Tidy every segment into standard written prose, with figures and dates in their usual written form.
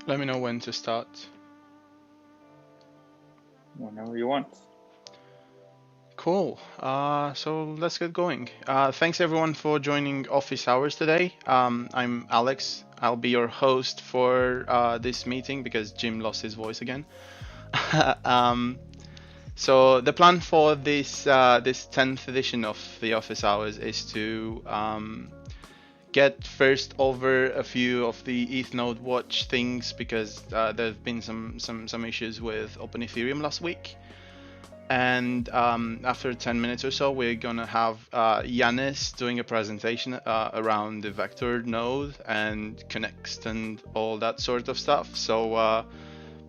Let me know when to start. Whenever you want. Cool. So let's get going. Thanks everyone for joining Office Hours today. I'm Alex. I'll be your host for this meeting because Jim lost his voice again. um, so the plan for this 10th edition of the Office Hours is to get first over a few of the ETHNode Watch things because there have been some issues with Open Ethereum last week. And after 10 minutes or so, we're gonna have Yanis doing a presentation around the vector node and Connext and all that sort of stuff. So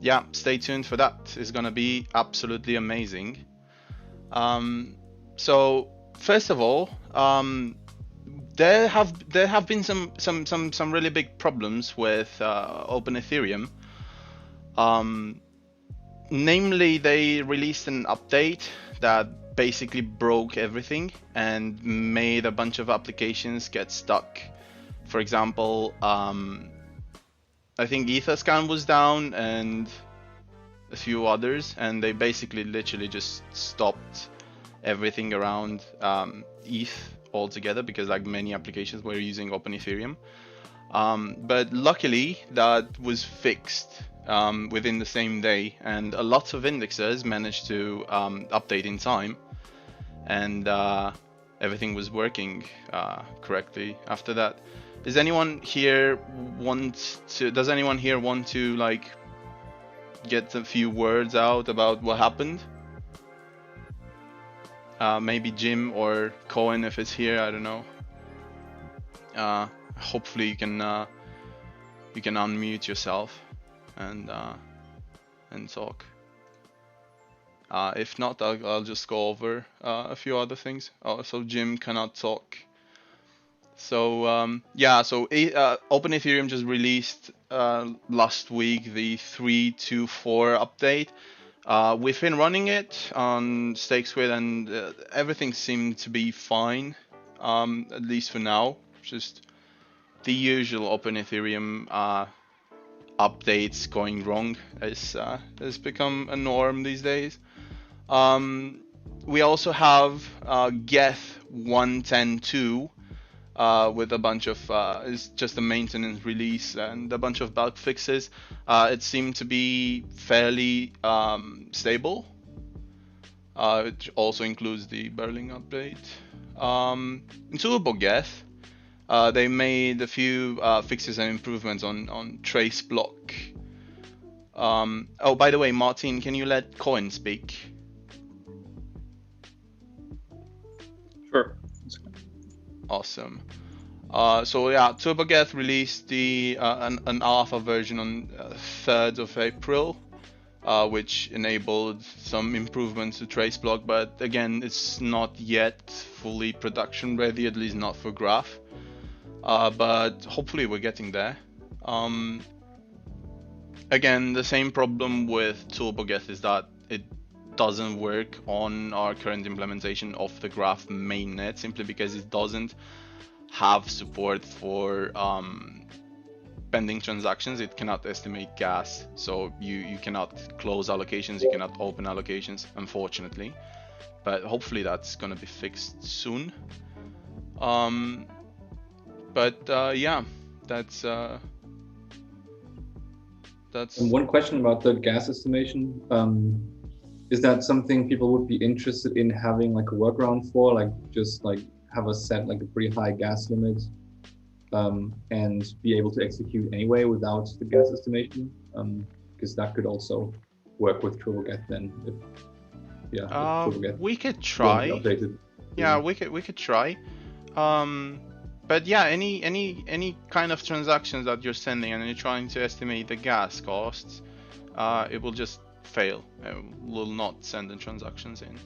yeah, stay tuned for that. It's gonna be absolutely amazing. So first of all, there have been some really big problems with Open Ethereum. Namely, they released an update that basically broke everything and made a bunch of applications get stuck. For example, I think Etherscan was down and a few others, and they basically literally just stopped everything around ETH altogether because like many applications were using Open Ethereum. But luckily, that was fixed within the same day, and a lot of indexers managed to update in time, and everything was working correctly after that. Does anyone here want to like get a few words out about what happened? Maybe Jim or Cohen if it's here. I don't know. Hopefully you can unmute yourself and talk. If not, I'll just go over a few other things. Oh, so Jim cannot talk. So yeah, so Open Ethereum just released last week the 3.2.4 update. We've been running it on StakeSquid and everything seemed to be fine, at least for now. Just the usual Open Ethereum updates going wrong has become a norm these days. We also have Geth 1.10.2 with a bunch of it's just a maintenance release and a bunch of bug fixes. It seemed to be fairly stable. It also includes the Berlin update. In TurboGeth, they made a few fixes and improvements on trace block. Oh, by the way, Martin, can you let Coin speak? Sure. Awesome. So yeah, TurboGeth released an alpha version on 3rd of April, which enabled some improvements to TraceBlock, but again, it's not yet fully production ready, at least not for Graph. But hopefully we're getting there. Again, the same problem with TurboGeth is that it doesn't work on our current implementation of the Graph mainnet, simply because it doesn't have support for pending transactions. It cannot estimate gas, so you cannot close allocations, you cannot open allocations, unfortunately. But hopefully that's gonna be fixed soon. Yeah, that's One question about the gas estimation. Is that something people would be interested in having like a workaround for, like just like have a set like a pretty high gas limit, and be able to execute anyway without the gas estimation? Because that could also work with TurboGeth then. If TurboGeth we could won't be try. updated. Yeah, we could try. But yeah, any kind of transactions that you're sending and you're trying to estimate the gas costs, it will just fail. It will not send the transactions in.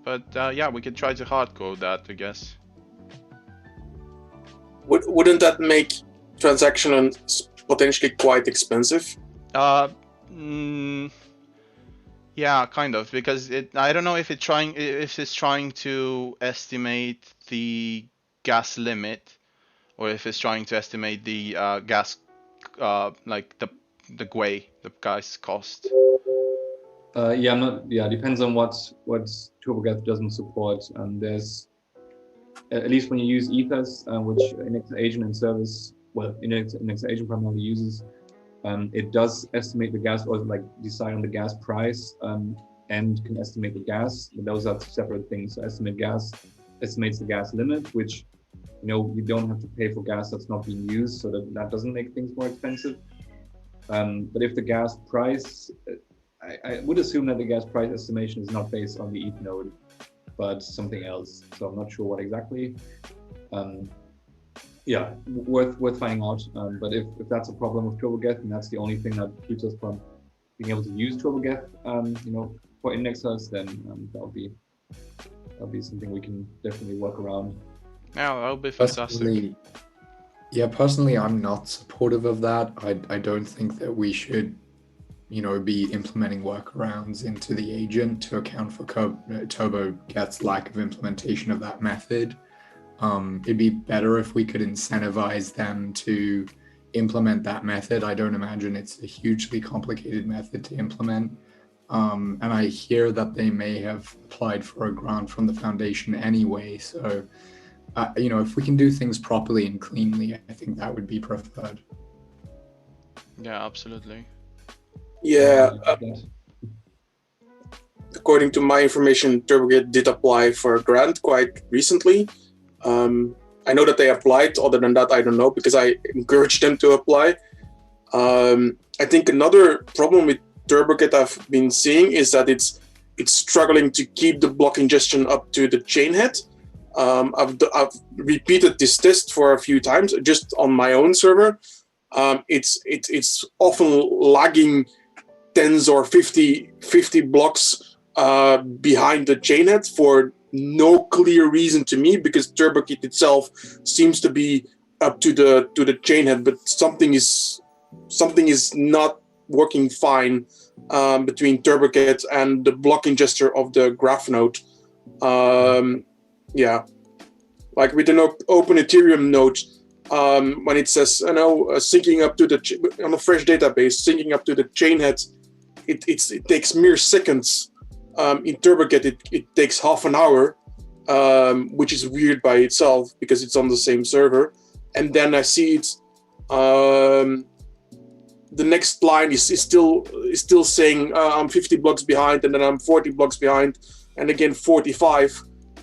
But yeah, we could try to hardcode that, I guess. Wouldn't that make transactions potentially quite expensive? Yeah, kind of, because I don't know if it's trying to estimate the gas limit, or if it's trying to estimate the gas like the GUI, the gas cost? Yeah, I'm not. Yeah, depends on what TurboGeth doesn't support. There's at least when you use Ethers, which Index Agent and Service, well, Index Agent primarily uses, it does estimate the gas or like decide on the gas price and can estimate the gas. But those are separate things. So estimate gas estimates the gas limit, which you don't have to pay for gas that's not being used, so that doesn't make things more expensive. But if the gas price, I would assume that the gas price estimation is not based on the ETH node, but something else. So I'm not sure what exactly. Yeah, worth finding out. But if that's a problem with TurboGeth, and that's the only thing that keeps us from being able to use TurboGeth, for indexers, then that'll be something we can definitely work around. Yeah, that would be fantastic. Personally, I'm not supportive of that. I don't think that we should, be implementing workarounds into the agent to account for TurboGeth's lack of implementation of that method. It'd be better if we could incentivize them to implement that method. I don't imagine it's a hugely complicated method to implement. And I hear that they may have applied for a grant from the foundation anyway. So, if we can do things properly and cleanly, I think that would be preferred. Yeah, absolutely. Yeah. According to my information, TurboGeth did apply for a grant quite recently. I know that they applied. Other than that, I don't know, because I encouraged them to apply. I think another problem with TurboGeth I've been seeing is that it's struggling to keep the block ingestion up to the chain head. I've repeated this test for a few times just on my own server. It's often lagging tens or 50 blocks behind the chain head for no clear reason to me, because TurboGeth itself seems to be up to the chain head, but something is not working fine between TurboGeth and the block ingester of the graph node. Yeah, like with an open Ethereum node, when it says syncing up to on a fresh database, syncing up to the chain head, it takes mere seconds. In TurboGeth, it takes half an hour, which is weird by itself because it's on the same server. And then I see it. The next line is still saying I'm 50 blocks behind, and then I'm 40 blocks behind, and again 45.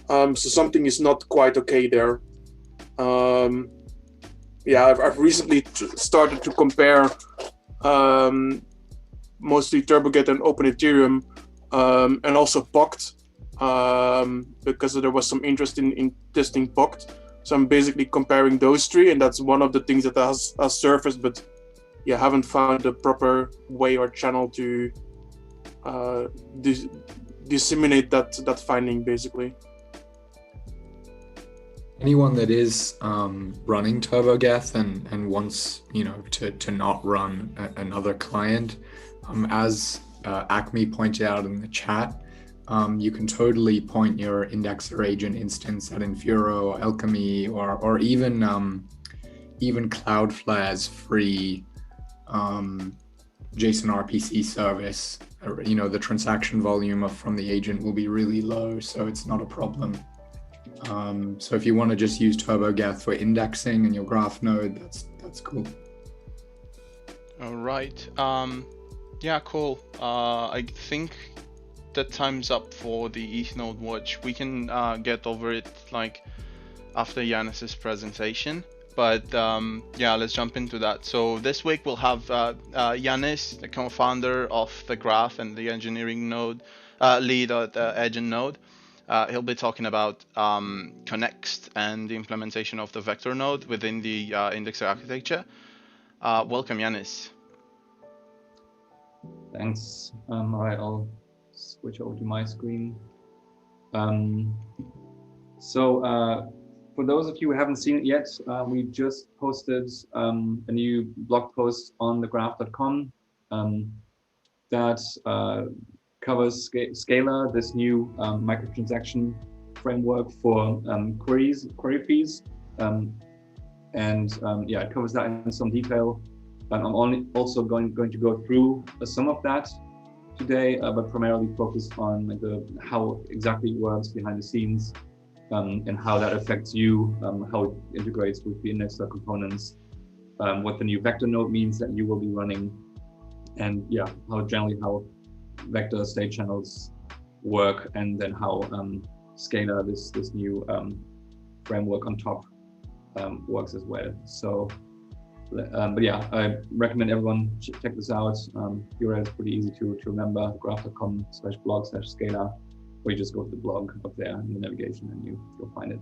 So something is not quite okay there. Yeah, I've recently started to compare mostly TurboGeth and Open Ethereum, and also Poct, because there was some interest in testing Poct. So I'm basically comparing those three, and that's one of the things that has surfaced, but yeah, haven't found the proper way or channel to disseminate that finding, basically. Anyone that is running TurboGeth and wants to not run another client, as Acme pointed out in the chat, you can totally point your indexer agent instance at Infuro or Alchemy or even Cloudflare's free JSON RPC service. The transaction volume from the agent will be really low, so it's not a problem. So if you want to just use TurboGeth for indexing in your graph node, that's cool. All right. Yeah, cool. I think that time's up for the ETH Node Watch. We can get over it like after Yanis's presentation. But yeah, let's jump into that. So this week we'll have Yanis, the co-founder of the Graph and the engineering node, lead at the Agent node. He'll be talking about Connext and the implementation of the vector node within the indexer architecture. Welcome, Yanis. Thanks. All right, I'll switch over to my screen. For those of you who haven't seen it yet, we just posted a new blog post on thegraph.com that covers Scala, this new microtransaction framework for query fees. Yeah, it covers that in some detail. I'm also going to go through some of that today, but primarily focus on like how exactly it works behind the scenes, and how that affects you, how it integrates with the Indexa components, what the new vector node means that you will be running, and yeah, how vector state channels work, and then how Scala, this new framework on top, works as well. So, but yeah, I recommend everyone check this out. URL is pretty easy to remember: graph.com/blog/Scala, or you just go to the blog up there in the navigation and you'll find it.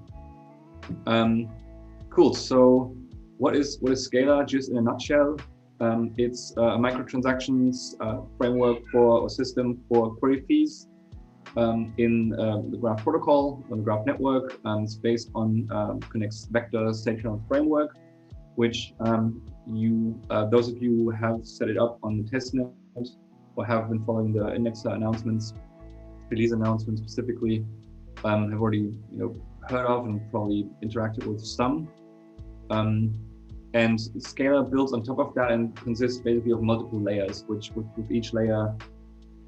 Cool. So, what is Scala? Just in a nutshell, it's a microtransactions framework or system for query fees in the Graph protocol on the Graph network. It's based on Connect's vector state channel framework, which those of you who have set it up on the testnet or have been following the Indexa announcements, release announcements specifically, have already heard of and probably interacted with some. And Scala builds on top of that and consists basically of multiple layers, which with each layer,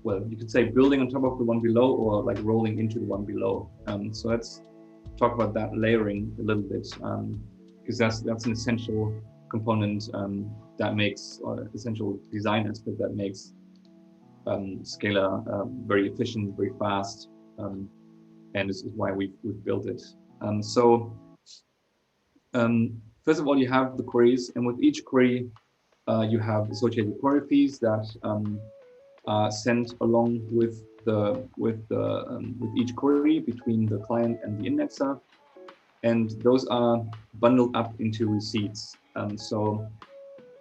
well, you could say building on top of the one below or like rolling into the one below. So let's talk about that layering a little bit, because that's an essential component that makes, or essential design aspect that makes Scala very efficient, very fast, and this is why we've built it. First of all, you have the queries, and with each query, you have associated query fees that are sent along with each query between the client and the indexer, and those are bundled up into receipts. So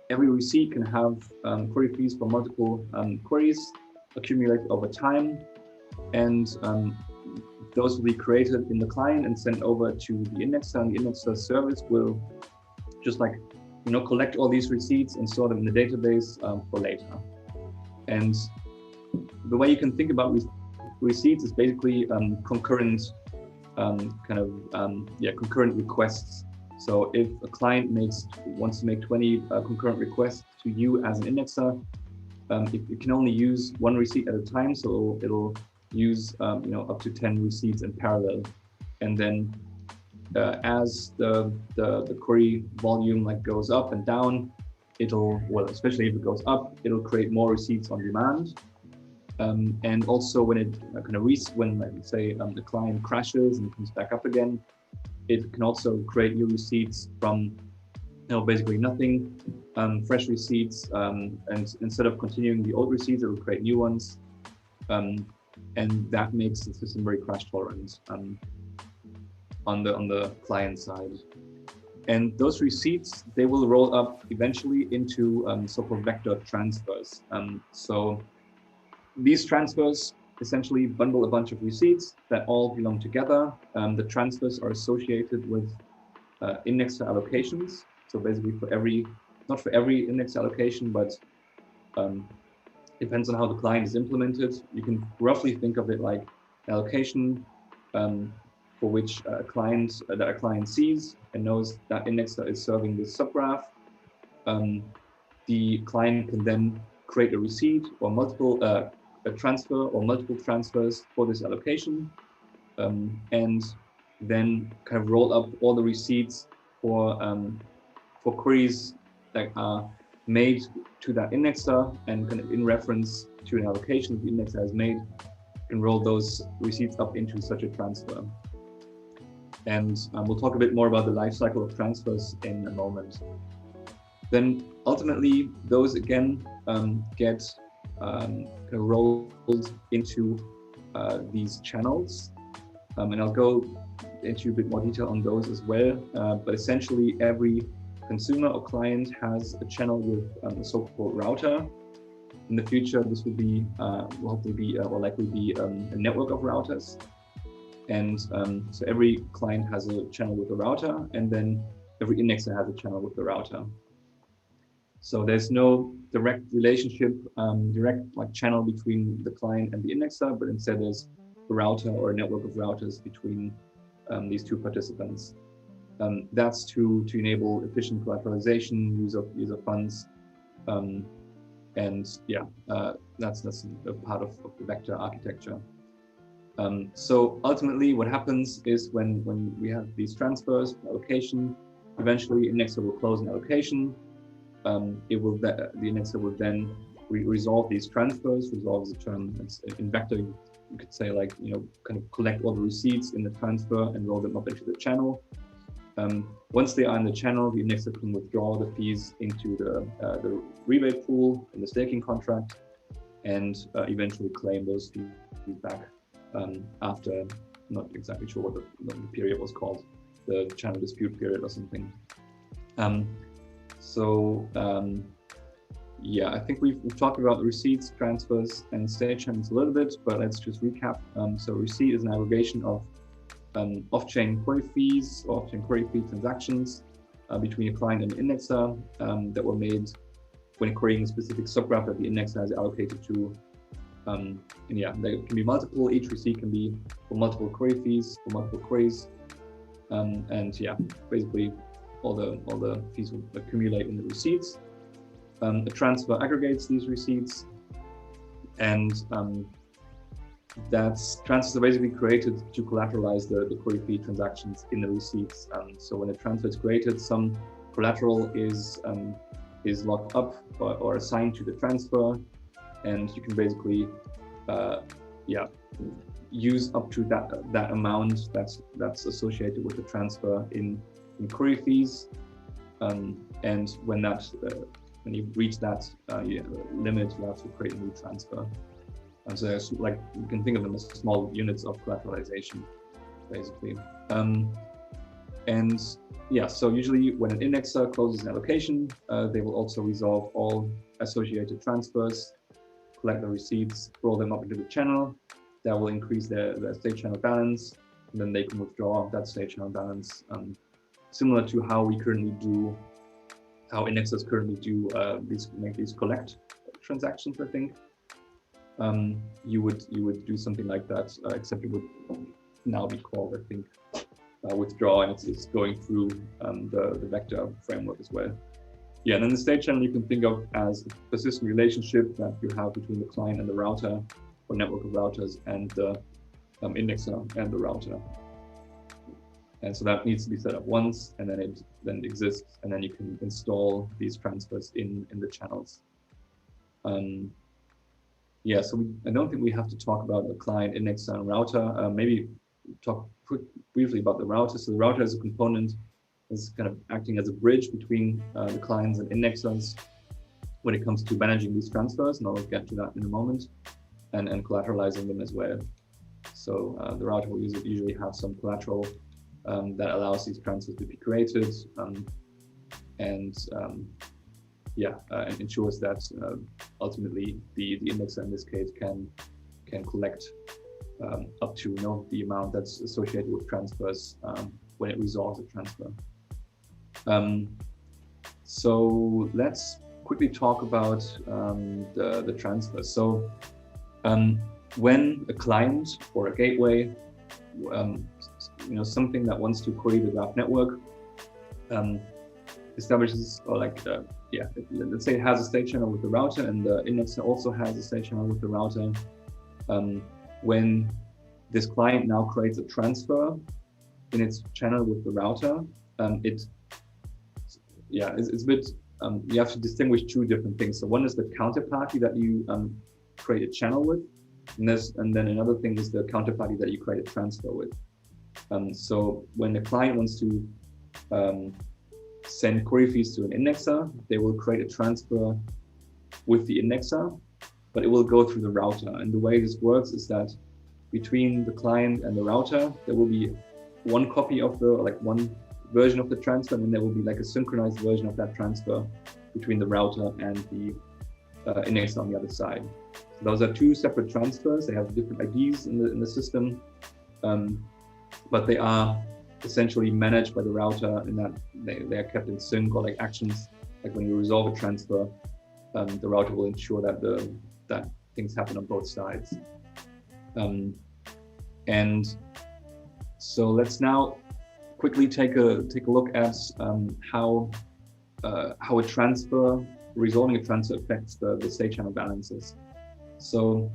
every receipt can have query fees for multiple queries accumulated over time, and those will be created in the client and sent over to the indexer, and the indexer service will just collect all these receipts and store them in the database for later. And the way you can think about receipts is basically concurrent concurrent requests. So if a client wants to make 20 concurrent requests to you as an indexer, it can only use one receipt at a time, so it'll use up to 10 receipts in parallel, and then as the query volume goes up and down, especially if it goes up, it'll create more receipts on demand. And also when it the client crashes and comes back up again, it can also create new receipts from basically nothing, fresh receipts, and instead of continuing the old receipts, it will create new ones, and that makes the system very crash tolerant on the client side. And those receipts, they will roll up eventually into so-called vector transfers. So these transfers essentially bundle a bunch of receipts that all belong together. The transfers are associated with indexer allocations. So basically not for every index allocation, but depends on how the client is implemented. You can roughly think of it like allocation for which a client sees and knows that indexer is serving this subgraph. The client can then create a receipt or a transfer or multiple transfers for this allocation, and then kind of roll up all the receipts for queries that are made to that indexer and kind of in reference to an allocation the indexer has made, and roll those receipts up into such a transfer. And we'll talk a bit more about the life cycle of transfers in a moment. Then ultimately, those again get rolled into these channels, and I'll go into a bit more detail on those as well. But essentially, every consumer or client has a channel with a so-called router. In the future, this will hopefully be or likely be a network of routers. And so every client has a channel with a router, and then every indexer has a channel with the router. So there's no direct relationship, channel between the client and the indexer, but instead there's a router or a network of routers between these two participants. That's to enable efficient collateralization, use of funds, And yeah, that's a part of the vector architecture. So ultimately, what happens is when we have these transfers, allocation, eventually Indexer will close an allocation. The Indexer will then resolve these transfers. Resolve is a term that's in vector. You could say like, kind of collect all the receipts in the transfer and roll them up into the channel. Once they are in the channel, the Indexer can withdraw the fees into the rebate pool in the staking contract, and eventually claim those fees back after, not exactly sure what the period was called, the channel dispute period or something. Yeah, I think we've talked about the receipts, transfers, and state channels a little bit, but let's just recap. So receipt is an aggregation of off-chain query fees or off-chain query fee transactions between a client and an indexer that were made when querying a specific subgraph that the indexer has allocated to. And yeah, there can be multiple. Each receipt can be for multiple query fees, for multiple queries. And yeah, basically all the fees will accumulate in the receipts. A transfer aggregates these receipts, and transfers are basically created to collateralize the query fee transactions in the receipts. So when a transfer is created, some collateral is locked up or assigned to the transfer, and you can basically use up to that amount that's associated with the transfer in query fees. And when you reach that limit, you have to create a new transfer. And so there's, like, you can think of them as small units of collateralization, basically. And yeah, so usually when an indexer closes an allocation, they will also resolve all associated transfers, collect the receipts, roll them up into the channel. That will increase their state channel balance, and then they can withdraw that state channel balance, similar to how indexers currently do make these collect transactions. I think you would do something like that, except it would now be called, I think, withdraw, and it's going through the vector framework as well. Yeah, and then the state channel you can think of as a persistent relationship that you have between the client and the router, or network of routers, and the indexer and the router. And so that needs to be set up once, and then it exists, and then you can install these transfers in the channels. Yeah, so I don't think we have to talk about the client, indexer, and router. Maybe talk briefly about the router. So the router as a component is kind of acting as a bridge between the clients and indexers when it comes to managing these transfers, and I'll get to that in a moment, and collateralizing them as well. So the router will usually have some collateral that allows these transfers to be created, and ensures that ultimately the indexer in this case can collect up to the amount that's associated with transfers when it resolves a transfer. So let's quickly talk about the transfer. So when a client or a gateway, something that wants to query the graph network, establishes, or let's say it has a state channel with the router, and the indexer also has a state channel with the router. When this client now creates a transfer in its channel with the router, it's a bit, you have to distinguish two different things. So one is the counterparty that you create a channel with, and then another thing is the counterparty that you create a transfer with. So when the client wants to send query fees to an indexer, they will create a transfer with the indexer, but it will go through the router. And the way this works is that between the client and the router, there will be one copy of one version of the transfer, and then there will be like a synchronized version of that transfer between the router and the indexer on the other side. So those are two separate transfers. They have different IDs in the system, but they are essentially managed by the router in that they are kept in sync, or like actions, like when you resolve a transfer, the router will ensure that things happen on both sides. And so let's now quickly take a look at how a transfer resolving a transfer affects the state channel balances. So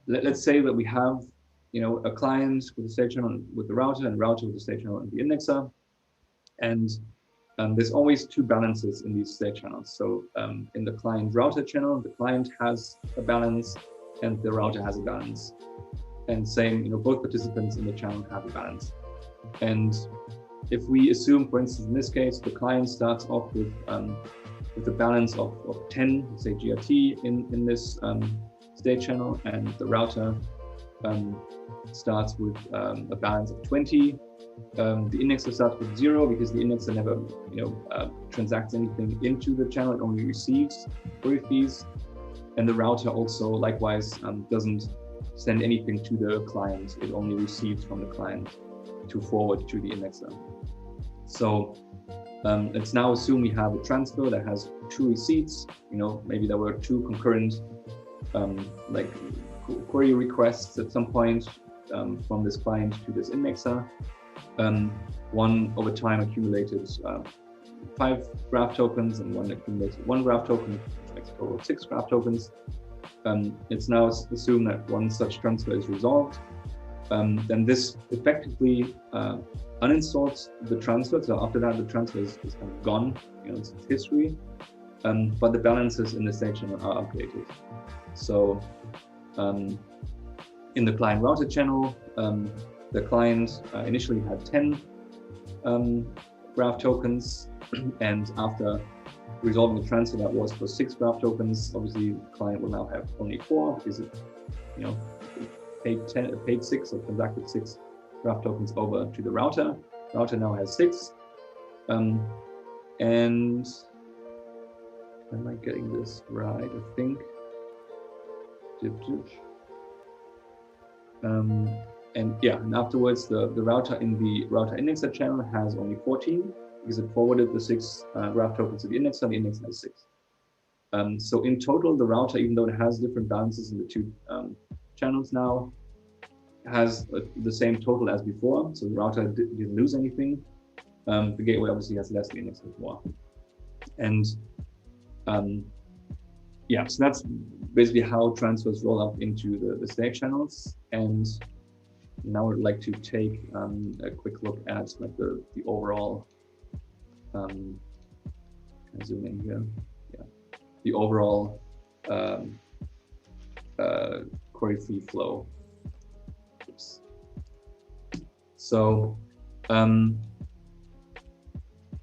let's say that we have, a client with a state channel with the router and router with the state channel and the indexer. And there's always two balances in these state channels. So in the client router channel, the client has a balance and the router has a balance. And same, both participants in the channel have a balance. And if we assume, for instance, in this case, the client starts off with a balance of 10, let's say GRT in this state channel, and the router starts with a balance of 20. The indexer starts with 0 because the indexer never, transacts anything into the channel; it only receives query fees. And the router also, likewise, doesn't send anything to the client; it only receives from the client to forward to the indexer. So let's now assume we have a transfer that has two receipts. Maybe there were two concurrent like query requests at some point from this client to this indexer. One over time accumulated 5 graph tokens, and one accumulated 1 graph token, which makes a total of 6 graph tokens. It's now assumed that one such transfer is resolved. Then this effectively uninstalls the transfer. So after that, the transfer is kind of gone, it's history. But the balances in the state channel are updated. So in the client router channel, the client initially had 10 graph tokens, and after resolving the transfer that was for 6 graph tokens, obviously the client will now have only 4 because it, paid 6 or transacted 6 graph tokens over to the router. Router now has 6. And am I getting this right? I think. And afterwards the router in the router indexer channel has only 14 because it forwarded the 6 graph tokens to the indexer, and the indexer has 6. So in total, the router, even though it has different balances in the two channels now, has the same total as before. So the router didn't lose anything. The gateway obviously has less, the index has more. And so that's basically how transfers roll up into the state channels. And now I'd like to take a quick look at like the overall, can I zoom in here? Yeah, the overall query fee flow. Oops. So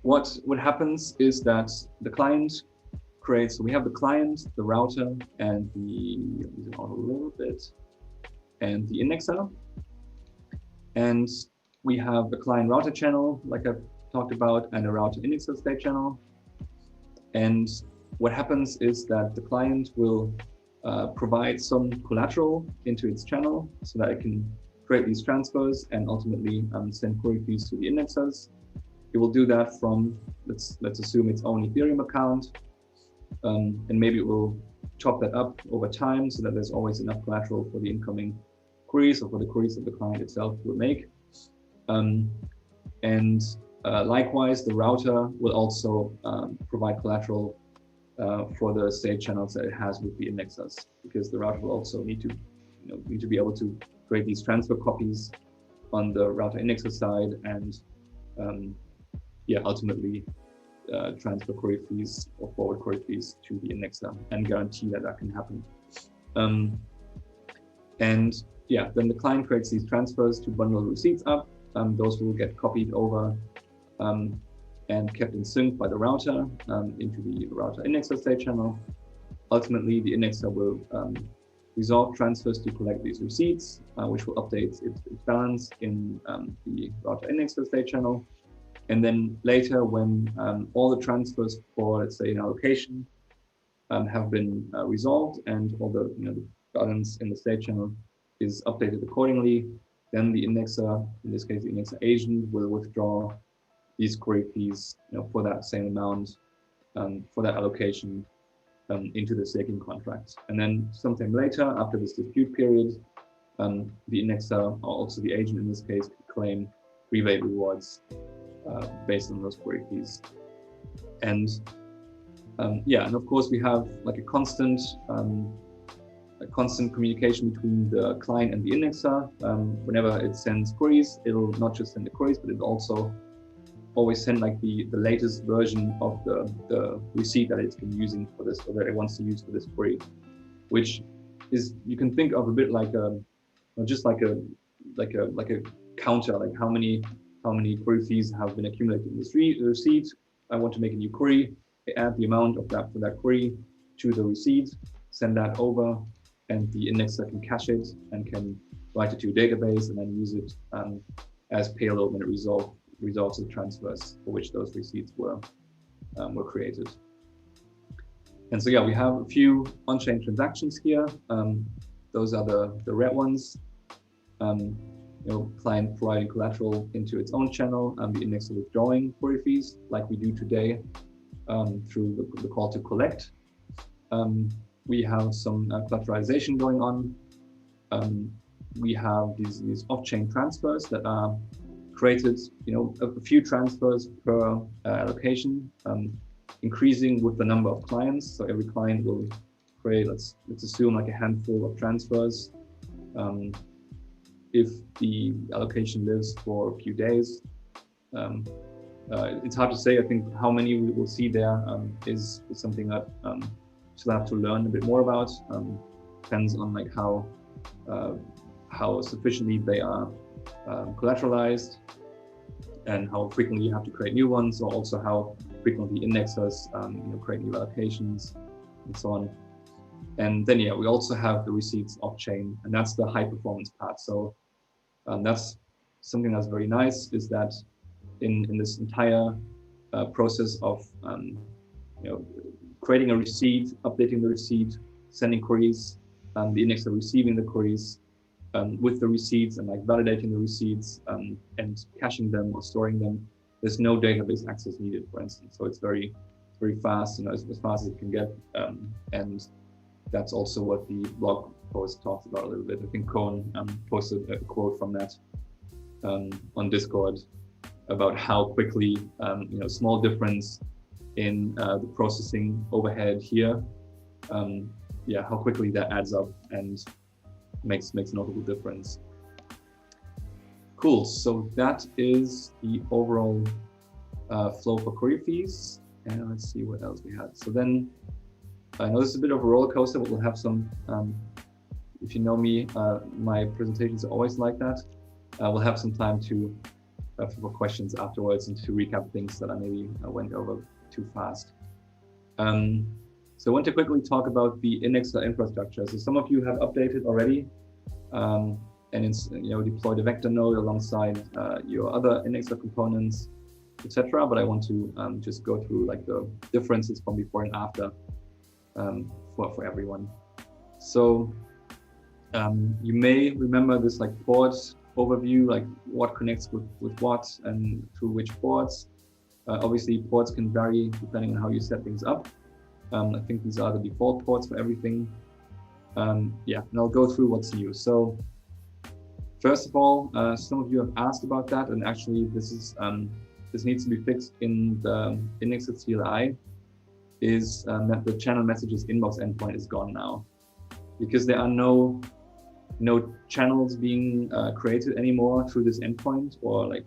what happens is that the client creates, so we have the client, the router, and the, zoom out a little bit, and the indexer. And we have the client router channel, like I've talked about, and a router indexer state channel. And what happens is that the client will provide some collateral into its channel so that it can create these transfers and ultimately send query fees to the indexers. It will do that from, let's assume its own Ethereum account, and maybe it will top that up over time so that there's always enough collateral for the incoming queries or for the queries that the client itself will make. Likewise, the router will also provide collateral for the state channels that it has with the indexers, because the router will also need to be able to create these transfer copies on the router indexer side, and ultimately transfer query fees or forward query fees to the indexer and guarantee that that can happen. Then the client creates these transfers to bundle receipts up. Those will get copied over and kept in sync by the router into the router indexer state channel. Ultimately, the indexer will resolve transfers to collect these receipts, which will update its balance in the router indexer state channel. And then later, when all the transfers for, let's say, an allocation have been resolved and all the the balance in the state channel is updated accordingly, then the indexer, in this case the indexer agent, will withdraw these query fees for that same amount for that allocation into the staking contract. And then sometime later, after this dispute period, the indexer, or also the agent in this case, could claim rebate rewards based on those query fees. And yeah, and of course we have like a constant communication between the client and the indexer. Whenever it sends queries, it'll not just send the queries, but it'll also always send like the latest version of the receipt that it's been using for this, or that it wants to use for this query, which is, you can think of a bit like just like a counter, like how many query fees have been accumulated in this receipt. I want to make a new query, add the amount of that for that query to the receipt, send that over, and the indexer can cache it and can write it to a database and then use it as payload when it resolves the transfers for which those receipts were created. And so yeah, we have a few on-chain transactions here. Those are the red ones. Client providing collateral into its own channel, the indexer withdrawing query fees like we do today through the call to collect. We have some collateralization going on. We have these off-chain transfers that are created, a few transfers per allocation, increasing with the number of clients. So every client will create, let's assume like a handful of transfers. If the allocation lives for a few days, it's hard to say. I think how many we will see there is something that still have to learn a bit more about. Depends on like how sufficiently they are collateralized, and how frequently you have to create new ones, or also how frequently indexers create new allocations and so on. And then yeah, we also have the receipts off chain, and that's the high performance part. So that's something that's very nice, is that in this entire process of creating a receipt, updating the receipt, sending queries, the indexer receiving the queries with the receipts and like validating the receipts and caching them or storing them, there's no database access needed, for instance. So it's very fast, as fast as it can get, and that's also what the blog post talks about a little bit. I think Cohen posted a quote from that on Discord about how quickly, small difference in the processing overhead here, how quickly that adds up and makes a notable difference. Cool, so that is the overall flow for query fees. And let's see what else we had. So then, I know this is a bit of a roller coaster, but we'll have some, if you know me, my presentations are always like that. We'll have some time for questions afterwards and to recap things that I maybe went over too fast. So I want to quickly talk about the indexer infrastructure. So some of you have updated already, and it's, deployed a vector node alongside your other indexer components, etc. But I want to just go through like the differences from before and after for everyone. So you may remember this like port overview, like what connects with what and through which ports. Obviously, ports can vary depending on how you set things up. I think these are the default ports for everything. And I'll go through what's new. So first of all, some of you have asked about that, and actually this needs to be fixed in the indexer CLI, is that the channel messages inbox endpoint is gone now, because there are no channels being created anymore through this endpoint, or like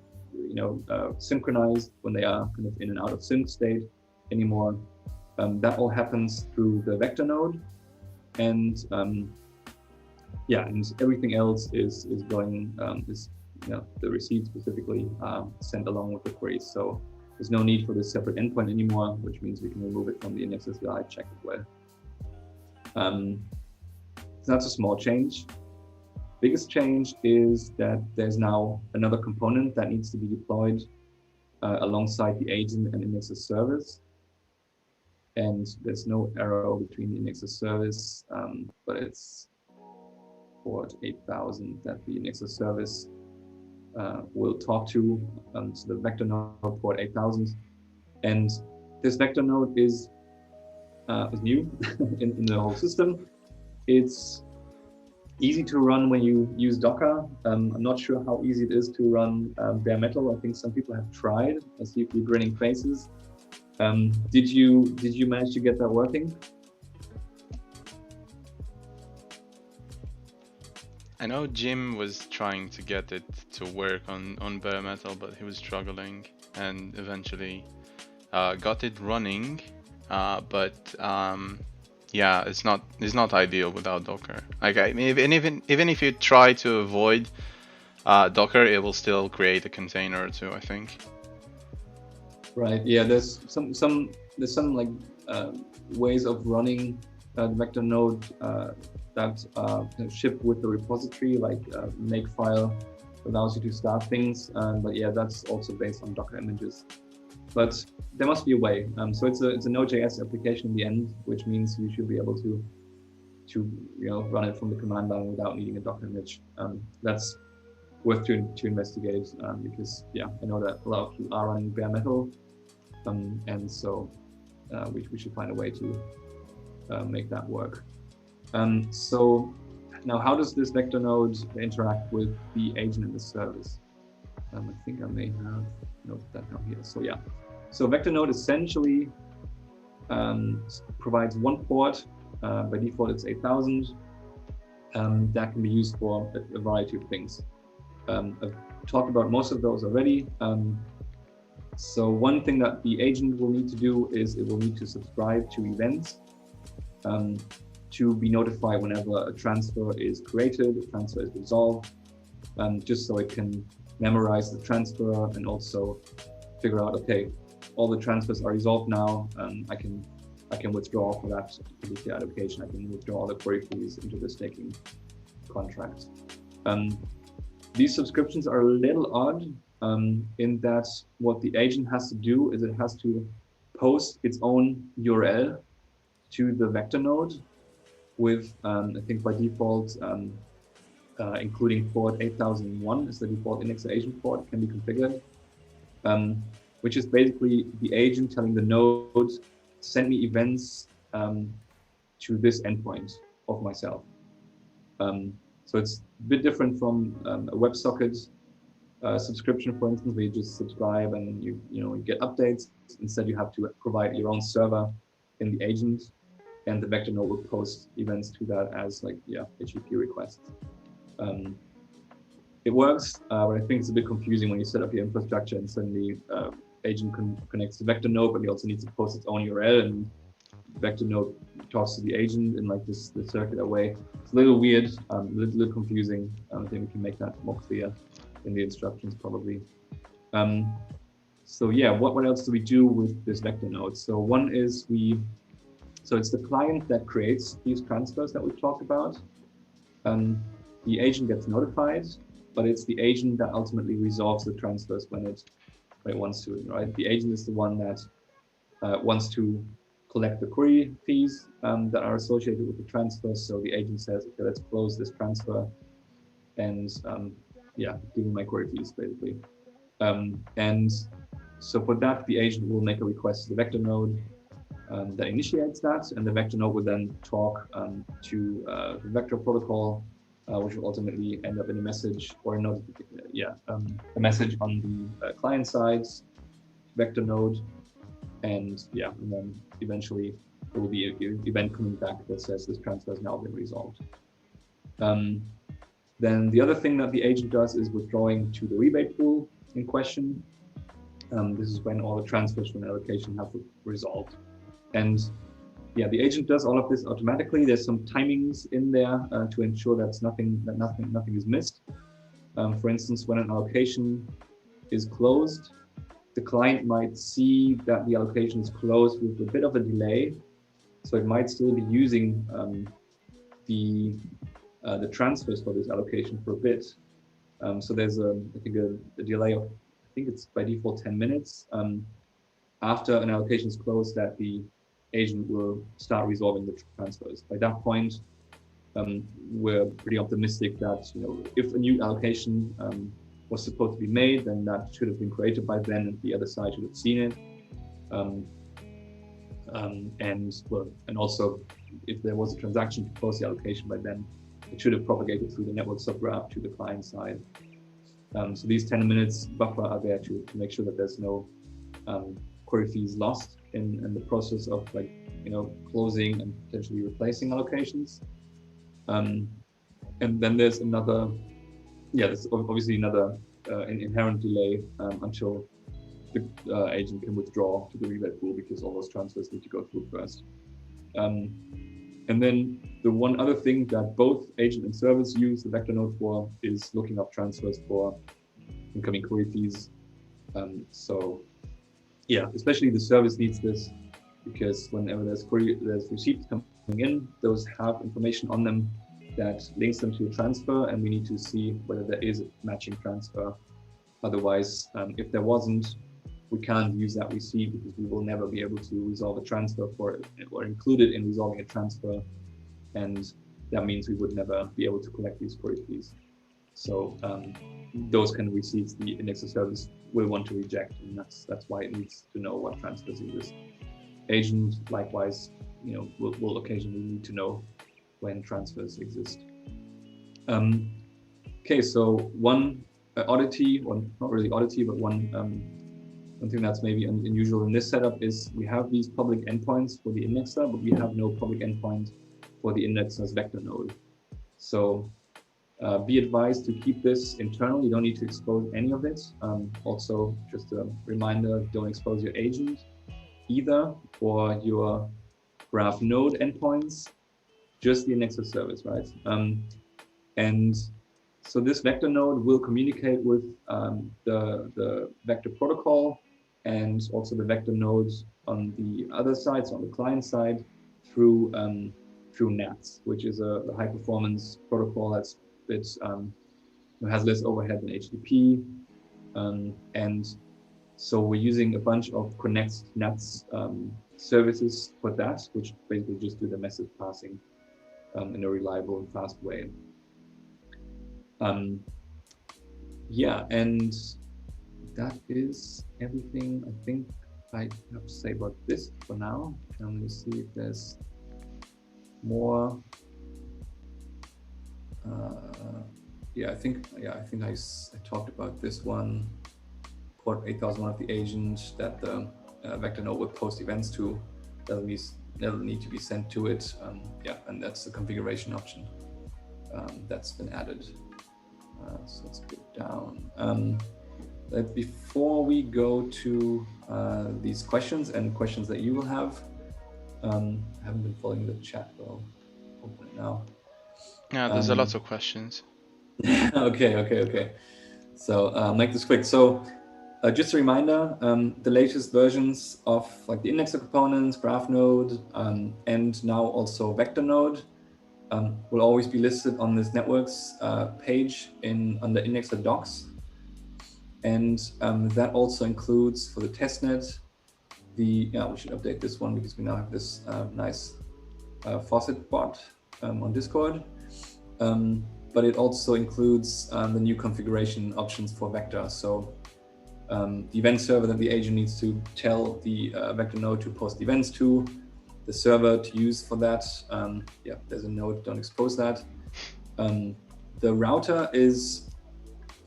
synchronized when they are kind of in and out of sync state anymore. That all happens through the vector node, and and everything else is going the receipts specifically sent along with the queries. So there's no need for this separate endpoint anymore, which means we can remove it from the indexer CLI check as well. So that's a small change. Biggest change is that there's now another component that needs to be deployed alongside the agent and indexer service. And there's no arrow between the indexer service, but it's port 8000 that the indexer service will talk to, so the vector node port 8000. And this vector node is new in the whole system. It's easy to run when you use Docker. I'm not sure how easy it is to run bare metal. I think some people have tried. I see a few grinning faces. Did you manage to get that working? I know Jim was trying to get it to work on bare metal, but he was struggling, and eventually got it running. Yeah, it's not ideal without Docker. Like even if you try to avoid Docker, it will still create a container or two, I think. Right. Yeah. There's some like ways of running the vector node that ship with the repository, like Makefile allows you to start things. But yeah, that's also based on Docker images. But there must be a way. So it's a Node.js application in the end, which means you should be able to run it from the command line without needing a Docker image. That's worth to investigate because yeah, I know that a lot of people are running bare metal, and so we should find a way to make that work. So now, how does this vector node interact with the agent and the service? I think I may have noted that down here. So yeah, so vector node essentially provides one port. By default, it's 8000. That can be used for a variety of things. I've talked about most of those already. So one thing that the agent will need to do is it will need to subscribe to events to be notified whenever a transfer is created, a transfer is resolved, just so it can memorize the transfer and also figure out, okay, all the transfers are resolved now. I can withdraw for that particular allocation. I can withdraw all the query fees into the staking contract. These subscriptions are a little odd in that what the agent has to do is it has to post its own URL to the vector node with, I think by default, including port 8001 is the default index agent port can be configured, which is basically the agent telling the node, send me events to this endpoint of myself. So it's a bit different from a WebSocket subscription, for instance, where you just subscribe and you get updates. Instead, you have to provide your own server in the agent, and the vector node will post events to that as like HTTP requests. It works, but I think it's a bit confusing when you set up your infrastructure and suddenly agent connects to vector node, but it also needs to post its own URL, and vector node talks to the agent in like this circular way. It's a little weird, a little confusing. I think we can make that more clear in the instructions probably. So yeah, what else do we do with this vector node? So one is so it's the client that creates these transfers that we've talked about. The agent gets notified, but it's the agent that ultimately resolves the transfers when it wants to, right? The agent is the one that wants to collect the query fees that are associated with the transfer. So the agent says, okay, let's close this transfer and give me my query fees basically. And so for that, the agent will make a request to the vector node that initiates that, and the vector node will then talk to the vector protocol, which will ultimately end up in a message or a message on the client side vector node, and then eventually there will be an event coming back that says this transfer has now been resolved. Then the other thing that the agent does is withdrawing to the rebate pool in question. This is when all the transfers from the allocation have resolved. And the agent does all of this automatically. There's some timings in there to ensure that nothing is missed. For instance, when an allocation is closed, the client might see that the allocation is closed with a bit of a delay. So it might still be using the transfers for this allocation for a bit. So there's a delay of, I think it's by default 10 minutes after an allocation is closed that the agent will start resolving the transfers. By that point, we're pretty optimistic that if a new allocation was supposed to be made, then that should have been created by then, and the other side should have seen it. And also, if there was a transaction to close the allocation by then, it should have propagated through the network subgraph to the client side. So these 10 minutes buffer are there to make sure that there's no query fees lost. in the process of like, closing and potentially replacing allocations. And then there's another, there's obviously another inherent delay until the agent can withdraw to the rebate pool, because all those transfers need to go through first. And then the one other thing that both agent and service use the vector node for is looking up transfers for incoming query fees. So yeah, especially the service needs this, because whenever there's receipts coming in, those have information on them that links them to a transfer, and we need to see whether there is a matching transfer. Otherwise, if there wasn't, we can't use that receipt, because we will never be able to resolve a transfer for it, or include it in resolving a transfer. And that means we would never be able to collect these query fees. So those kind of receipts, the indexer service will want to reject, and that's why it needs to know what transfers exist. Agent, likewise, will occasionally need to know when transfers exist. Okay, so one oddity, or not really oddity, but one thing that's maybe unusual in this setup is we have these public endpoints for the indexer, but we have no public endpoint for the indexer's vector node. So be advised to keep this internal. You don't need to expose any of it. Also, just a reminder, don't expose your agent either for your graph node endpoints, just the indexer service, right? And so this vector node will communicate with the vector protocol, and also the vector nodes on the other side, so on the client side, through NATS, which is a high performance protocol that's has less overhead than HTTP, and so we're using a bunch of Connect NATS services for that, which basically just do the message passing in a reliable and fast way. Yeah, and that is everything I think I have to say about this for now. Let me see if there's more. I think I talked about this one. Port 8001 of the agent that the vector node will post events to. That'll need to be sent to it. And that's the configuration option that's been added. So let's go down. Before we go to these questions and questions that you will have, I haven't been following the chat, but I'll open it now. Yeah, there's a lot of questions. Okay. So I'll make this quick. So just a reminder, the latest versions of like the indexer components, graph node, and now also vector node will always be listed on this networks page under indexer docs. And that also includes for the testnet, we should update this one because we now have this nice faucet bot on Discord. But it also includes the new configuration options for vector. So the event server that the agent needs to tell the vector node to post events to, the server to use for that. There's a note, don't expose that. The router is,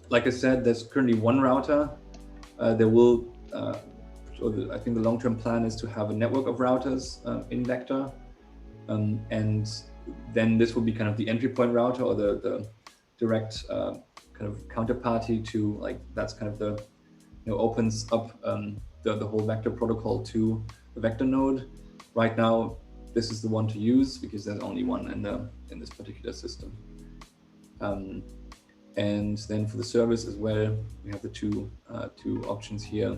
like I said, there's currently one router. There will, I think the long-term plan is to have a network of routers in Vector. And then this will be kind of the entry point router, or the direct kind of counterparty to, like, that's kind of the, opens up the whole Vector protocol to the Vector node. Right now, this is the one to use because there's only one in this particular system. And then for the service as well, we have the two options here.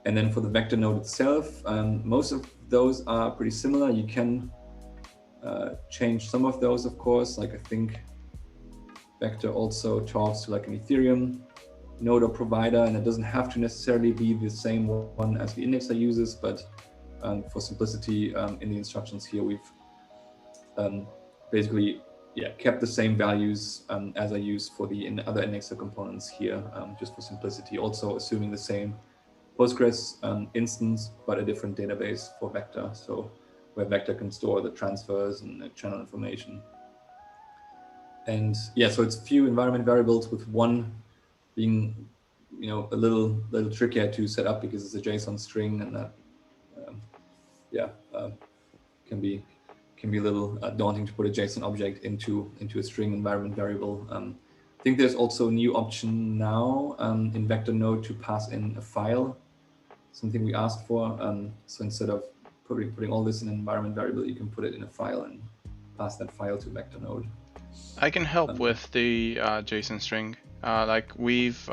And then for the vector node itself, most of those are pretty similar. You can change some of those, of course. Like I think Vector also talks to like an Ethereum node or provider, and it doesn't have to necessarily be the same one as the indexer uses, but for simplicity in the instructions here, we've basically kept the same values as I use for the other indexer components here, just for simplicity, also assuming the same Postgres instance, but a different database for Vector. So where Vector can store the transfers and the channel information. And so it's few environment variables, with one being, a little trickier to set up because it's a JSON string, and that can be a little daunting to put a JSON object into a string environment variable. I think there's also a new option now in Vector Node to pass in a file, something we asked for. So instead of putting all this in an environment variable, you can put it in a file and pass that file to Vector Node. I can help with the JSON string. Like we've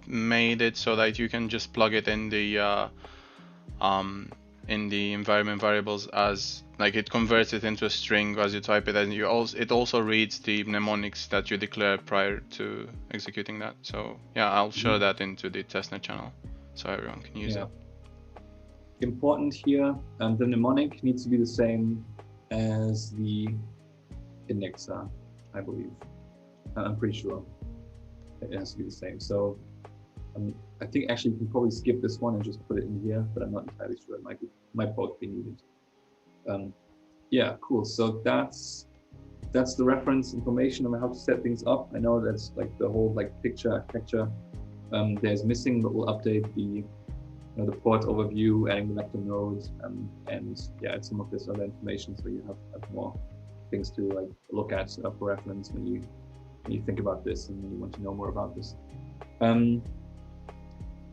made it so that you can just plug it in the environment variables as like it converts it into a string as you type it, and it also reads the mnemonics that you declare prior to executing that. So yeah, I'll share that into the testnet channel so everyone can use it. Important here, the mnemonic needs to be the same as the indexer, I believe. I'm pretty sure it has to be the same. So I think actually you can probably skip this one and just put it in here, but I'm not entirely sure. It might both be needed. Yeah, cool. So that's the reference information on how to set things up. I know that's like the whole picture architecture there's missing, but we'll update the port overview, adding the vector nodes, and add some of this other information so you have more things to look at for reference when you think about this and you want to know more about this.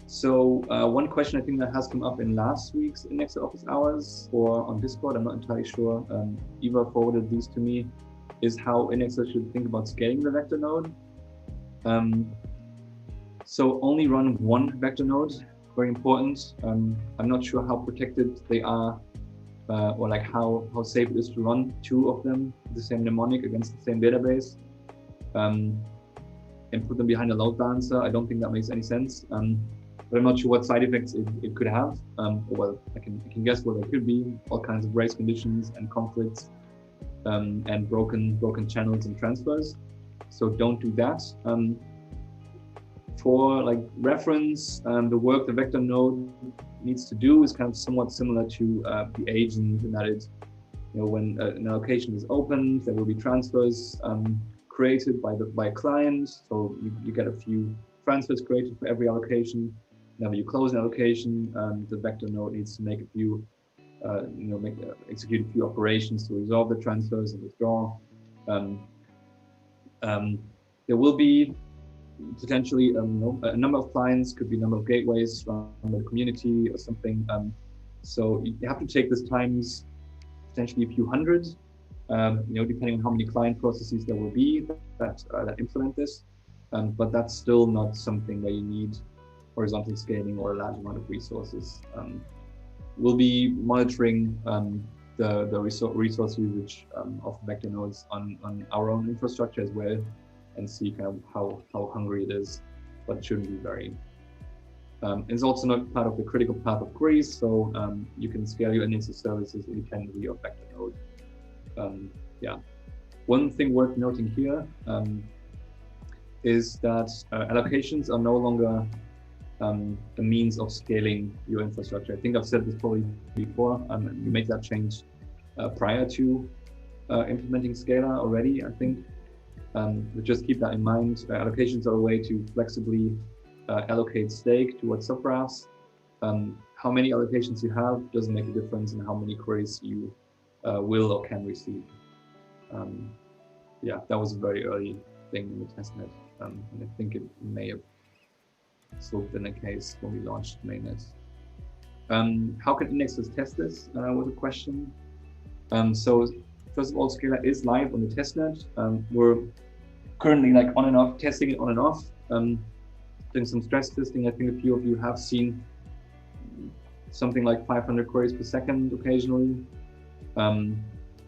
So one question I think that has come up in last week's Indexa office hours or on Discord, I'm not entirely sure, Eva forwarded these to me, is how Indexa should think about scaling the vector node. So only run one vector node, very important. I'm not sure how protected they are or how safe it is to run two of them, the same mnemonic against the same database, and put them behind a load balancer. I don't think that makes any sense. But I'm not sure what side effects it could have. Well, I can guess what it could be, all kinds of race conditions and conflicts and broken channels and transfers. So don't do that. For reference, the work the vector node needs to do is kind of somewhat similar to the agent, in that it's, when an allocation is opened, there will be transfers created by a client. So you get a few transfers created for every allocation. Whenever you close an allocation, the vector node needs to make a few, execute a few operations to resolve the transfers and withdraw. There will be potentially a number of clients, could be a number of gateways from the community or something. So you have to take this times potentially a few hundred, depending on how many client processes there will be that implement this. But that's still not something where you need horizontal scaling or a large amount of resources. We'll be monitoring the resource usage of vector nodes on our own infrastructure as well, and see kind of how hungry it is, but it shouldn't be very. It's also not part of the critical path of queries, so you can scale your Indexa services independently of vector node. One thing worth noting here is that allocations are no longer a means of scaling your infrastructure. I think I've said this probably before. You made that change prior to implementing Scala already, I think. But just keep that in mind. Allocations are a way to flexibly allocate stake towards subgraphs. How many allocations you have doesn't make a difference in how many queries you will or can receive. That was a very early thing in the testnet, and I think it may have still been the case when we launched mainnet. How can indexers test this? Was a question. So first of all, Scala is live on the testnet. We're currently on and off, testing it on and off, doing some stress testing. I think a few of you have seen something like 500 queries per second occasionally.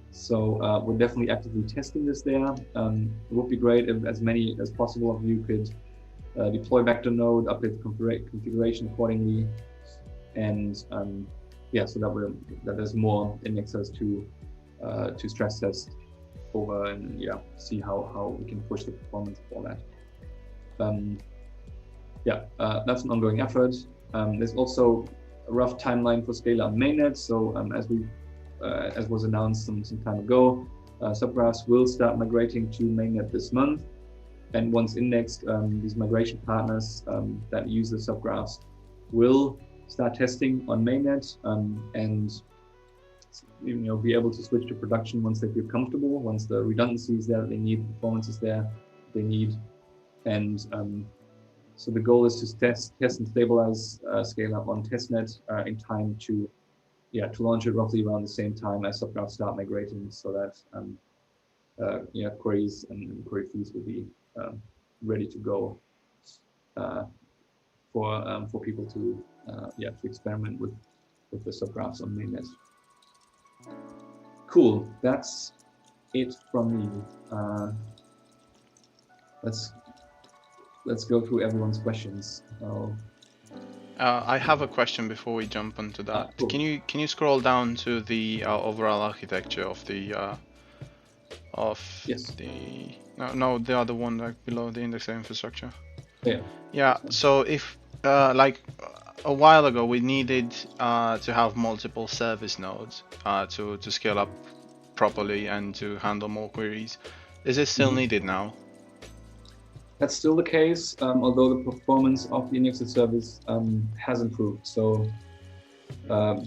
So we're definitely actively testing this there. It would be great if as many as possible of you could deploy vector node, update the configuration accordingly, and so that there's more indexers to stress test over and see how we can push the performance of all that. That's an ongoing effort. There's also a rough timeline for Scala on mainnet. So as was announced some time ago, subgraphs will start migrating to mainnet this month. And once indexed, these migration partners that use the subgraphs will start testing on mainnet, and be able to switch to production once they feel comfortable, once the redundancy is there that they need, performance is there they need, and so the goal is to test and stabilize Scala on testnet in time to launch it roughly around the same time as subgraphs start migrating, so that queries and query feeds will be ready to go for people to experiment with the subgraphs on mainnet. Cool, that's it from me. Let's go through everyone's questions. I have a question before we jump onto that. Cool. Can you scroll down to the overall architecture of the Yes. the other one like below the indexer infrastructure? Yeah. Yeah. So if like a while ago we needed to have multiple service nodes to scale up properly and to handle more queries. Is it still needed now? That's still the case, although the performance of the indexer service has improved. So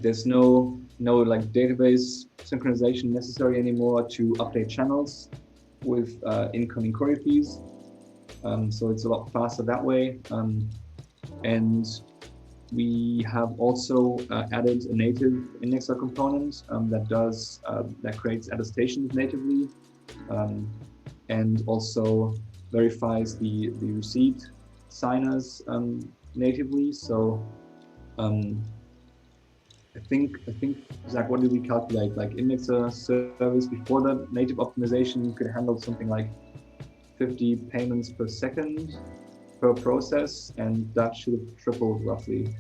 there's no like database synchronization necessary anymore to update channels with incoming query fees. So it's a lot faster that way. And we have also added a native indexer component that creates attestations natively, and also verifies the receipt signers natively. So I think Zach, what did we calculate? Like indexer service before the native optimization could handle something like 50 payments per second per process, and that should have tripled roughly.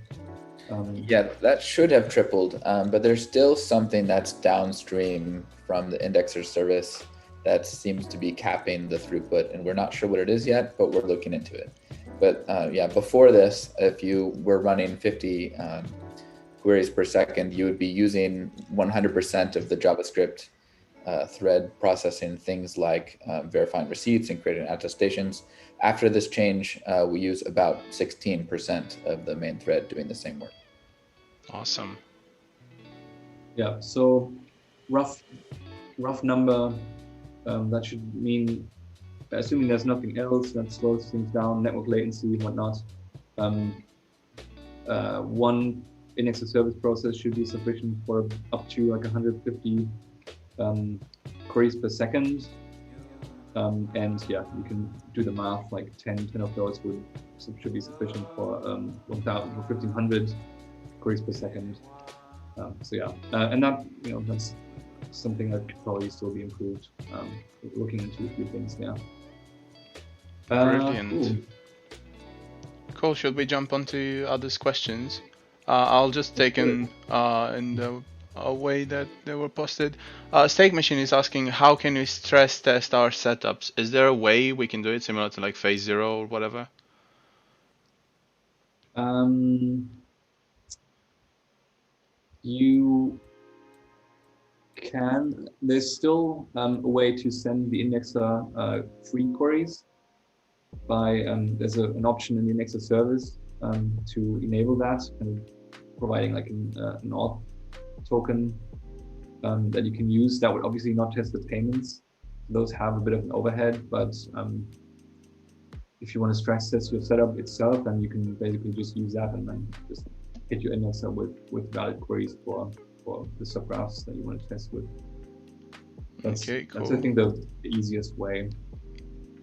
Yeah, that should have tripled, but there's still something that's downstream from the indexer service that seems to be capping the throughput, and we're not sure what it is yet, but we're looking into it. But before this, if you were running 50 queries per second, you would be using 100% of the JavaScript thread processing things like verifying receipts and creating attestations. After this change, we use about 16% of the main thread doing the same work. Awesome. Yeah, so rough number, that should mean, assuming there's nothing else that slows things down, network latency and whatnot, one indexer service process should be sufficient for up to like 150 queries per second. And yeah, you can do the math, like 10 of those should be sufficient for 1,500 queries per second. So yeah, and that, that's something that could probably still be improved. Looking into a few things there. Brilliant. Cool. Should we jump onto others' questions? I'll just take in the way that they were posted. Steak Machine is asking, how can we stress test our setups? Is there a way we can do it similar to like phase 0 or whatever? You can. There's still a way to send the indexer free queries by there's an option in the indexer service to enable that, and providing like an auth token that you can use. That would obviously not test the payments. Those have a bit of an overhead, but if you want to stress test your setup itself, then you can basically just use that and then just hit your indexer with valid queries for the subgraphs that you want to test with. That's I think the easiest way.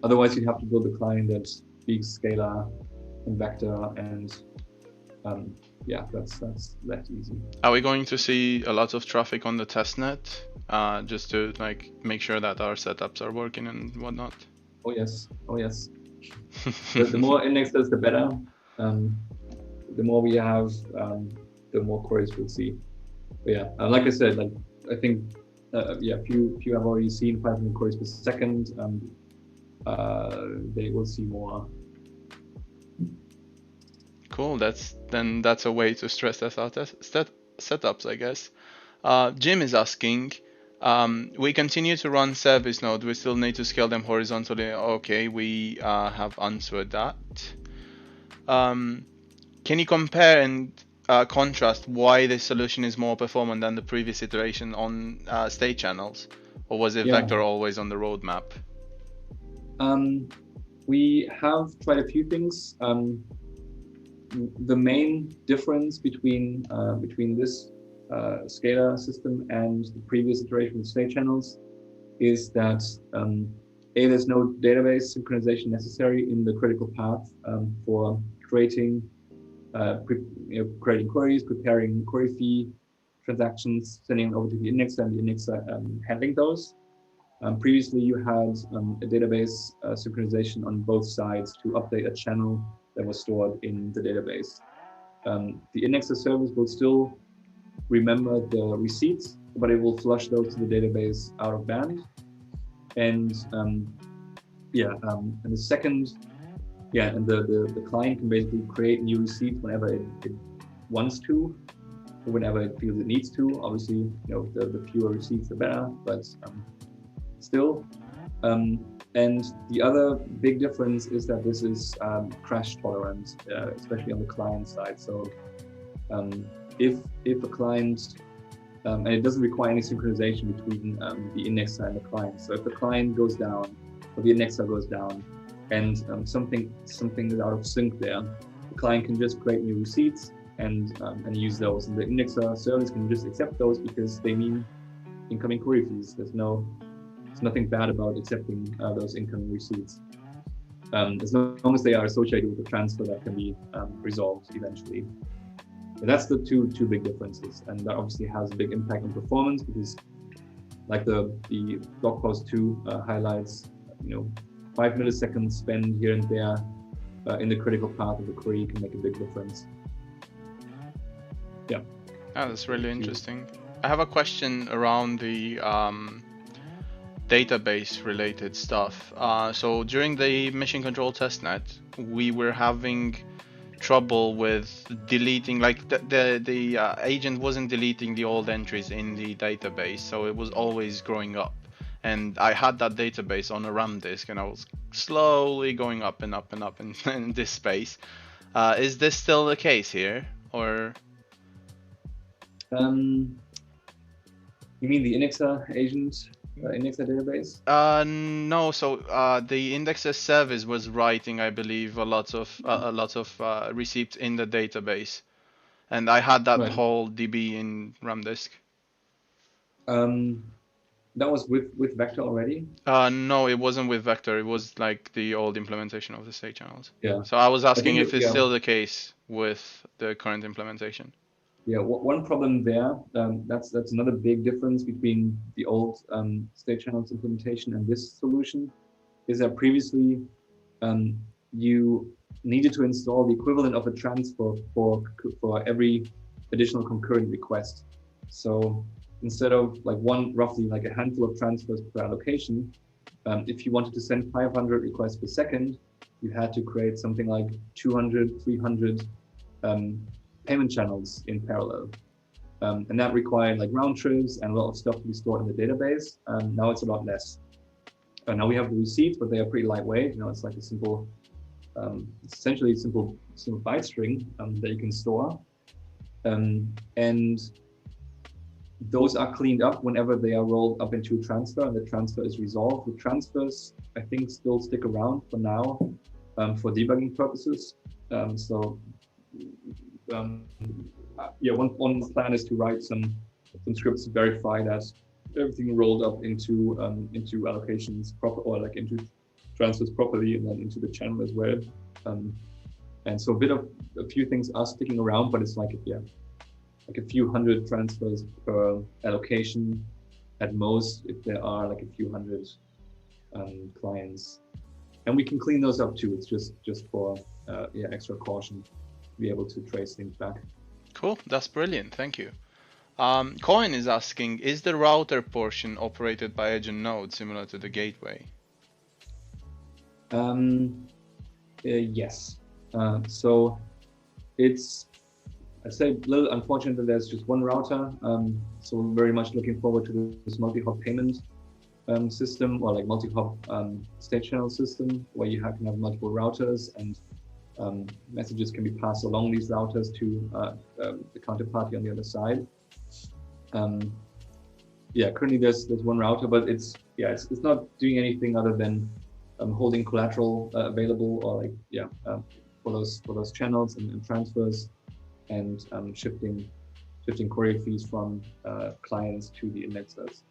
Otherwise, you'd have to build a client that speaks Scala and Vector, and that's less easy. Are we going to see a lot of traffic on the testnet just to like make sure that our setups are working and whatnot? Oh yes. The more indexers, the better. The more we have, the more queries we'll see. But yeah, like I said, like I think few have already seen 500 queries per second. They will see more. Cool. That's a way to stress test our setups, I guess. Jim is asking, we continue to run service node. We still need to scale them horizontally. Okay, we have answered that. Can you compare and contrast why this solution is more performant than the previous iteration on state channels, or was it Yeah. Vector always on the roadmap? We have tried a few things. The main difference between this SCADA system and the previous iteration of state channels is that there's no database synchronization necessary in the critical path for creating creating queries, preparing query fee transactions, sending it over to the indexer, and the indexer handling those. Previously, you had a database synchronization on both sides to update a channel that was stored in the database. The indexer service will still remember the receipts, but it will flush those to the database out of band. And and the second, and the client can basically create new receipts whenever it wants to, or whenever it feels it needs to. Obviously, the fewer receipts, the better, but still. And the other big difference is that this is crash tolerant, especially on the client side. So if a client, and it doesn't require any synchronization between the indexer and the client. So if the client goes down, or the indexer goes down, and something is out of sync there, the client can just create new receipts and use those. And the indexer service can just accept those because they mean incoming query fees. There's nothing bad about accepting those incoming receipts, as long as they are associated with the transfer that can be resolved eventually. And that's the two big differences, and that obviously has a big impact on performance because, like the blog post 2 highlights, 5 milliseconds spent here and there in the critical path of the query can make a big difference. Yeah. Oh, that's really interesting. I have a question around the database related stuff. So during the mission control testnet, we were having trouble with deleting, like the agent wasn't deleting the old entries in the database, so it was always growing up. And I had that database on a RAM disk, and I was slowly going up and up and up in this space. Is this still the case here, or? You mean the indexer agent? Indexer database? No. So the indexer service was writing, I believe, a lot of receipts in the database, and I had that whole DB in RAM disk. That was with Vector already? No, it wasn't with Vector. It was like the old implementation of the state channels. Yeah. So I was asking if it's still the case with the current implementation. Yeah, one problem there, that's another big difference between the old state channels implementation and this solution, is that previously you needed to install the equivalent of a transfer for every additional concurrent request. So instead of roughly a handful of transfers per allocation, if you wanted to send 500 requests per second, you had to create something like 200, 300 payment channels in parallel. And that required round trips and a lot of stuff to be stored in the database. Now it's a lot less. Now we have the receipts, but they are pretty lightweight. It's like a simple, essentially a simple byte string that you can store. And those are cleaned up whenever they are rolled up into a transfer and the transfer is resolved. The transfers, I think, still stick around for now for debugging purposes. One plan is to write some scripts to verify that everything rolled up into allocations proper, or into transfers properly, and then into the channel as well. And so a few things are sticking around, but it's like a few hundred transfers per allocation at most, if there are a few hundred clients. And we can clean those up too. It's just for extra caution, to be able to trace things back. Cool, that's brilliant, thank you. Coin is asking, is the router portion operated by agent node similar to the gateway? Yes. So it's, I'd say, a little unfortunate that there's just one router. So we're very much looking forward to this multi-hop payment system, or multi-hop state channel system, where you can have multiple routers and messages can be passed along these routers to the counterparty on the other side. Currently there's one router, but it's not doing anything other than holding collateral available, or for those channels and transfers, and shifting query fees from clients to the indexers.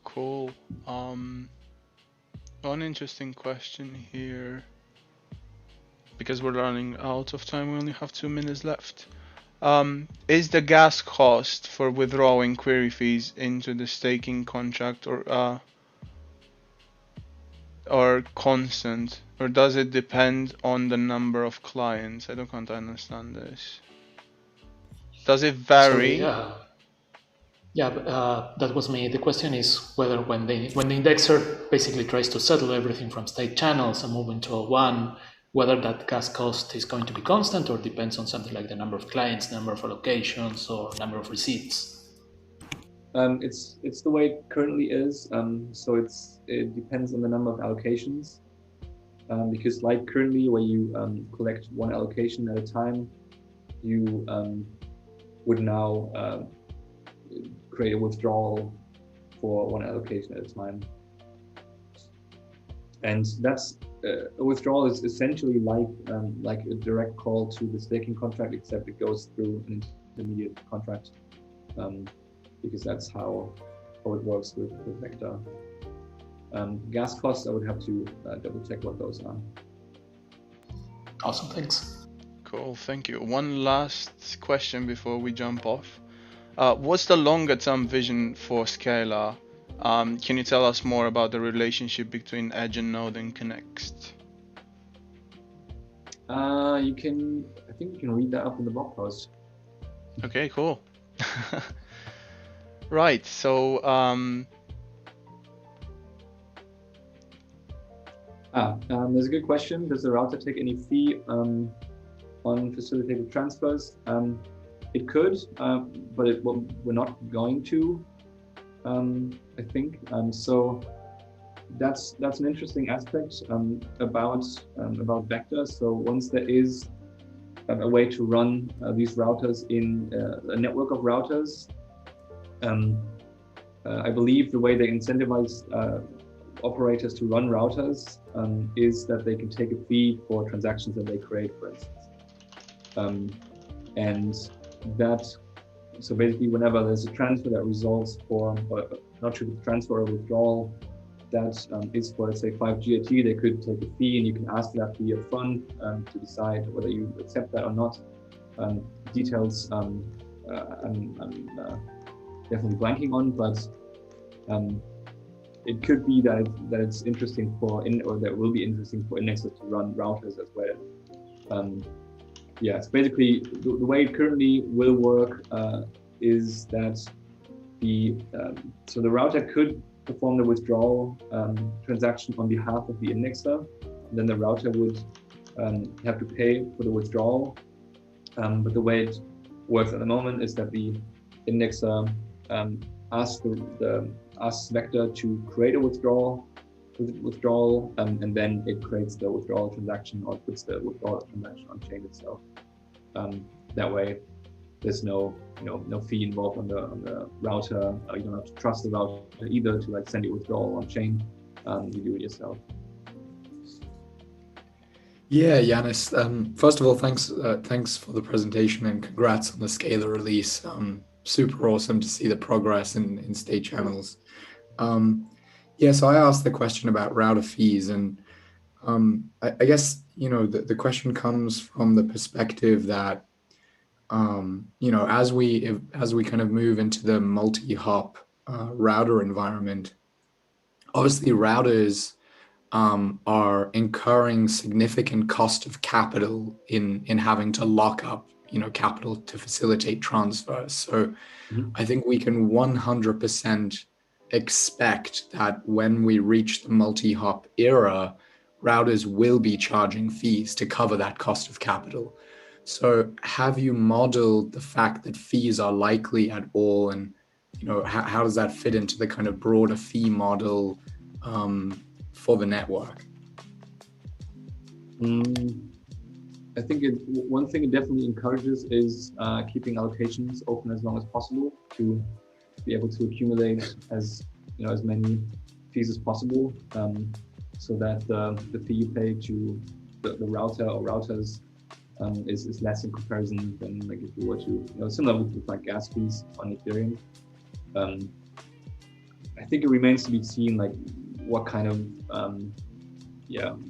Cool. One interesting question here, because we're running out of time. We only have 2 minutes left. Is the gas cost for withdrawing query fees into the staking contract or constant, or does it depend on the number of clients? I don't quite understand this. Does it vary? That was me. The question is whether when the indexer basically tries to settle everything from state channels and move into a one, whether that gas cost is going to be constant or depends on something like the number of clients, number of allocations, or number of receipts. It's the way it currently is. So it depends on the number of allocations. Because like currently, where you collect one allocation at a time, you would now create a withdrawal for one allocation at a time. And that's a withdrawal is essentially like a direct call to the staking contract, except it goes through an intermediate contract, because that's how it works with Vector. Gas costs, I would have to double check what those are. Awesome, thanks. Cool, thank you. One last question before we jump off. What's the longer term vision for Scala? Can you tell us more about the relationship between Edge and Node and Connext? I think you can read that up in the blog post. Okay, cool. Right, so there's a good question. Does the router take any fee on facilitated transfers? It could, but we're not going to. I think so. That's an interesting aspect about Vector. So once there is a way to run these routers in a network of routers, I believe the way they incentivize operators to run routers is that they can take a fee for transactions that they create, for instance. And that, so basically whenever there's a transfer that results for, not sure if transfer or withdrawal, that is for, let's say, 5 GAT, they could take a fee, and you can ask for that fee up front to decide whether you accept that or not. Details I'm definitely blanking on, but it could be that it's interesting or that will be interesting for indexers to run routers as well. It's basically the way it currently will work is that so the router could perform the withdrawal transaction on behalf of the indexer. Then the router would have to pay for the withdrawal. But the way it works at the moment is that the indexer asks Vector to create a withdrawal, and then it creates the withdrawal transaction or puts the withdrawal transaction on chain itself. That way, there's no fee involved on the router. You don't have to trust the router either to send your withdrawal on chain. You do it yourself. Yeah, Yanis. First of all, thanks for the presentation and congrats on the Scala release. Super awesome to see the progress in state channels. So I asked the question about router fees, and I guess the question comes from the perspective that as we kind of move into the multi-hop router environment, obviously routers are incurring significant cost of capital in having to lock up capital to facilitate transfers. So I think we can 100% expect that when we reach the multi-hop era, routers will be charging fees to cover that cost of capital. So have you modeled the fact that fees are likely at all, and how does that fit into the kind of broader fee model for the network? I think one thing it definitely encourages is keeping allocations open as long as possible to be able to accumulate as many fees as possible, so that the fee you pay to the router or routers is less in comparison than like if you were to similar with like gas fees on Ethereum. I think it remains to be seen like what kind of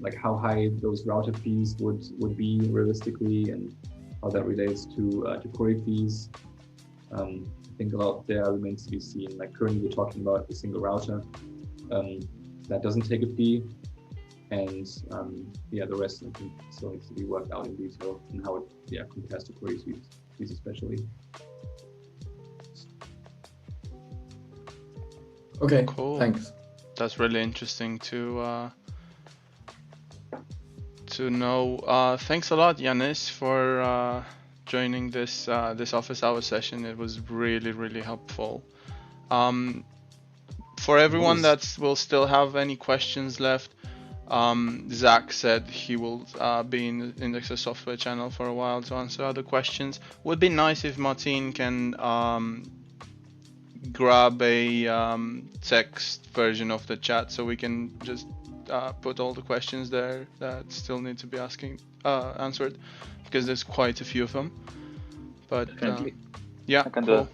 like how high those router fees would be realistically, and how that relates to query fees. I think a lot there remains to be seen. Like currently we're talking about a single router that doesn't take a fee, and the rest I think still needs to be worked out in detail and how it compares to query fees especially. Okay, Cool. thanks. That's really interesting to know. Thanks a lot, Yanis, for joining this office hour session. It was really, really helpful. For everyone that will still have any questions left, Zach said he will be in the Indexer software channel for a while to answer other questions. Would be nice if Martin can grab a text version of the chat so we can just put all the questions there that still need to be answered, because there's quite a few of them. But yeah, I can do cool. it.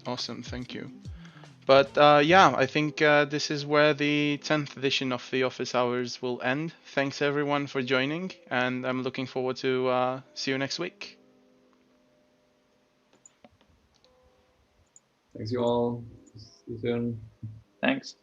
Awesome, thank you. But I think this is where the 10th edition of the office hours will end. Thanks everyone for joining, and I'm looking forward to see you next week. Thanks you all. See you soon. Thanks.